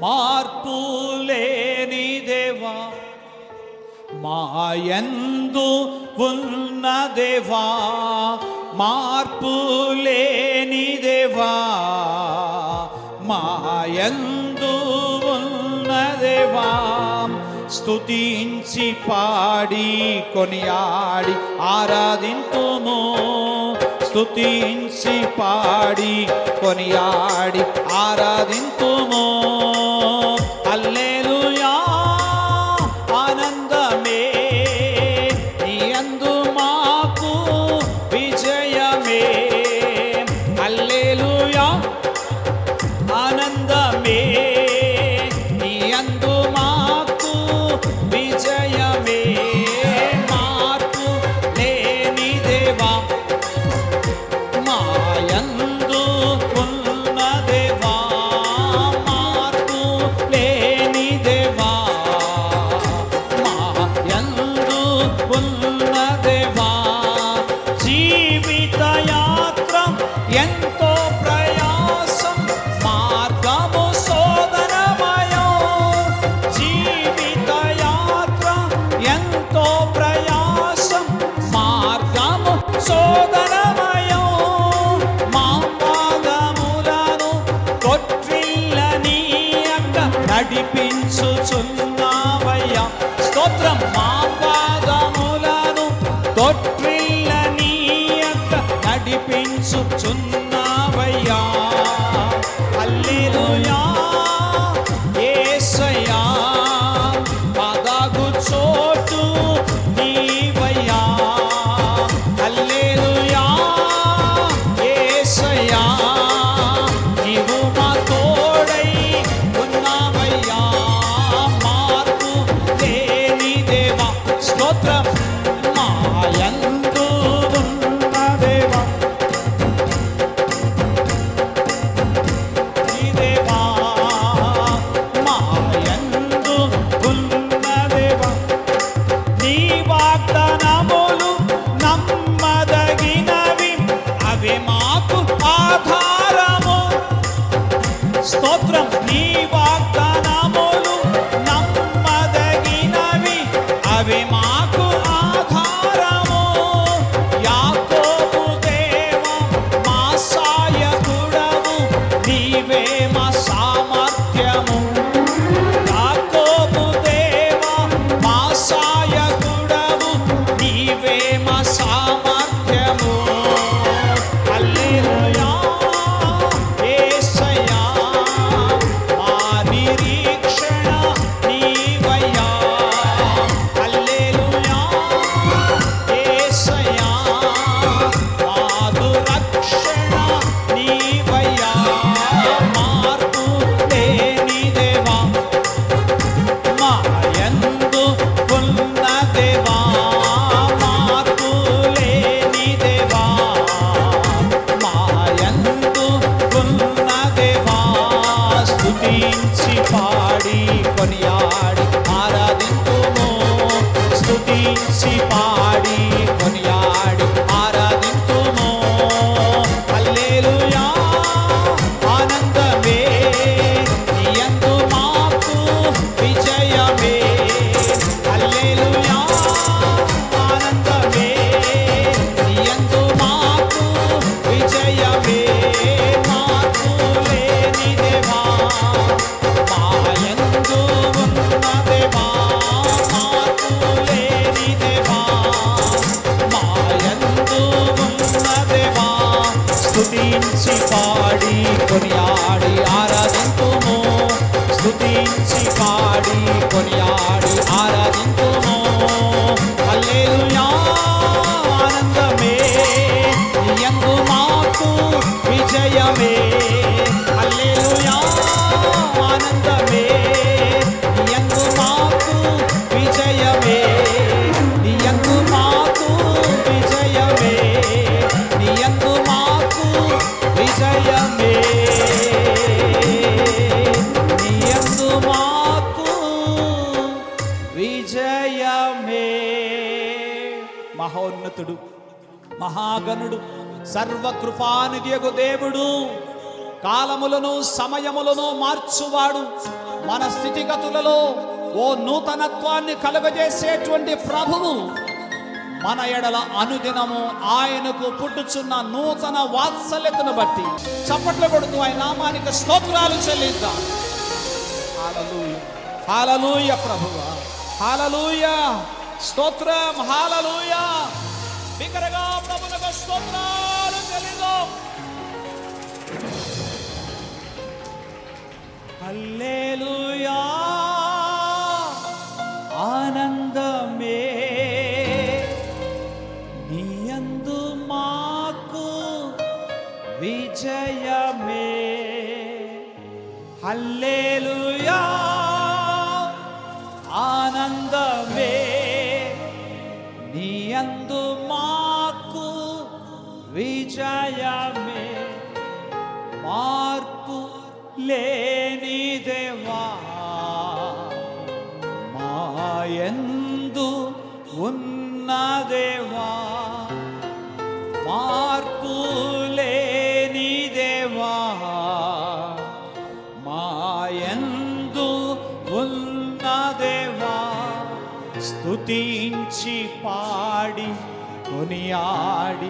మార్పు లేని దేవా, మాయందు ఉన్న దేవా, మార్పు లేని దేవా, మాయందు ఉన్న దేవా, స్తుతించి పాడి కొనియాడి ఆరాధింతుము, స్తుతించి పాడి కొనియాడి ఆరాధింతుము. హల్లెలూయా ఆనందమే నీయందు మాకు విజయమే, హల్లెలూయా ఆనందమే నీయందు మాకు విజయమే. మార్పు లేని దేవా, మాయందు ఉన్న దేవా, మార్పు లేని దేవా, మాయందు ఉన్న దేవా. జీవిత యాత్ర ఎంతో ప్రయాసం, మార్గము శోధనమయం. జీవిత యాత్ర ఎంతో ప్రయాసం, మార్గము శోధనమయం. మా పాదములను తొట్టిల్లనీయక నడిపించుచున్నావయ్యా, స్తోత్రం. మా పాదములను తొట్టిల్లనీయక నడిపించుచున్నావయ్యా, హల్లెలూయా యేసయ్యా. పదగు చోటు నీవయ్యా, హల్లెలూయా యేసయ్యా. నీవు మా తోడై ఉన్నావయ్యా, మార్పు లేని దేవా, స్తోత్రం. మాయందు ఉన్న దేవా, నీ దేవా, మాయందు ఉన్న దేవా. నీ వాగ్దానములు నమ్మదగినవి, అవి మాకు ఆధారము, స్తోత్రం. నీ వాగ్దానములు నమ్మదగినవి, అవి మాకు ఆధారము. యాకోబు దేవా మా సాయకుడవు, నీవే మా సామర్థ్యము. యాకోబు దేవా మా సాయకుడవు, నీవే మా సామర్థ్యము. హల్లెలూయా యేసయ్యా. మా నిరీక్షణ నీవయ్యా, హల్లెలూయా యేసయ్యా. మాదు రక్షణ నీవయ్యా, మార్పు లేని దేవా, మాయందు ఉన్న దేవా, మార్పు లేని దేవా, మాయందు ఉన్న దేవా. స్తుతించి పాడి కొనియాడి ఆరాధింతుము, స్తుతించి పాడి కొనియాడి ఆరాధింతుము. హల్లెలూయా ఆనందమే నీయందు మాకు విజయమే, హల్లెలూయా ఆనందమే నీయందు మాకు విజయమే. మార్పు లేని దేవా, మాయందు ఉన్న దేవా, మార్పు లేని దేవా, మాయందు ఉన్న దేవా. స్తుతించి పాడి కొనియాడి ఆరాధింతుము, స్తుతించి పాడి కొనియాడి ఆరాధింతుము. హల్లెలూయా ఆనందమే నీయందు మాకు విజయమే, హల్లెలూయా ఆనందమే నీయందు మాకు విజయమే, నీయందు మాకు విజయమే, నీయందు మాకు విజయమే, నీయందు మాకు విజయమే. మహోన్నతుడు, మహాగణుడు, సర్వకృపానిధియగు దేవుడు, కాలములను సమయములను మార్చువాడు. మన స్థితిగతులలో ఓ నూతనత్వాన్ని కలుగజేసేటువంటి ప్రభువు మన ఎడల అనుదినము ఆయనకు పుట్టుచున్న నూతన వాత్సల్యతను బట్టి చప్పట్లు కొడుతూ ఆయన నామానికి స్తోత్రాలు చెల్లిద్దాం. హల్లెలూయా, హల్లెలూయా ప్రభువా, హల్లెలూయా, స్తోత్రం, హల్లెలూయా. బిగ్గరగా ప్రభువుకు స్తోత్రాలు చెల్లిద్దాం. హల్లెలూయా, ఆనందమే నీయందు మాకు విజయమే. హల్లెలూయా, ఆనందమే నీయందు మాకు విజయమే. మార్పు లేని దేవా మాయందు ఉన్న దేవా, మార్పు లేని దేవా మాయందు ఉన్న దేవా. స్తుతించి పాడి కొనియాడి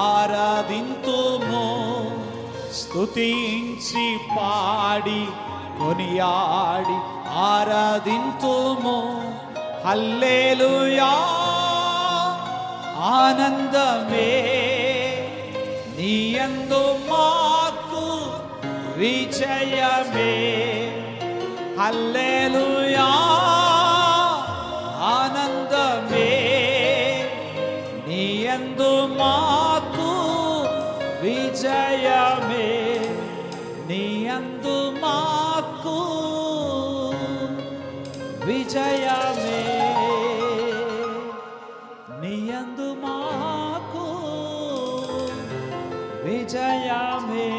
ఆరాధింతుము. స్తుతించి పాడి కొనియాడి ఆరాధింతుము. హల్లెలూయా, ఆనందమే నీయందు మాకు విజయమే. హల్లెలూయా, ఆనందమే నీయందు మాకు విజయమే. నీయందు మాకు విజయమే. నీయందు మాకు విజయమే.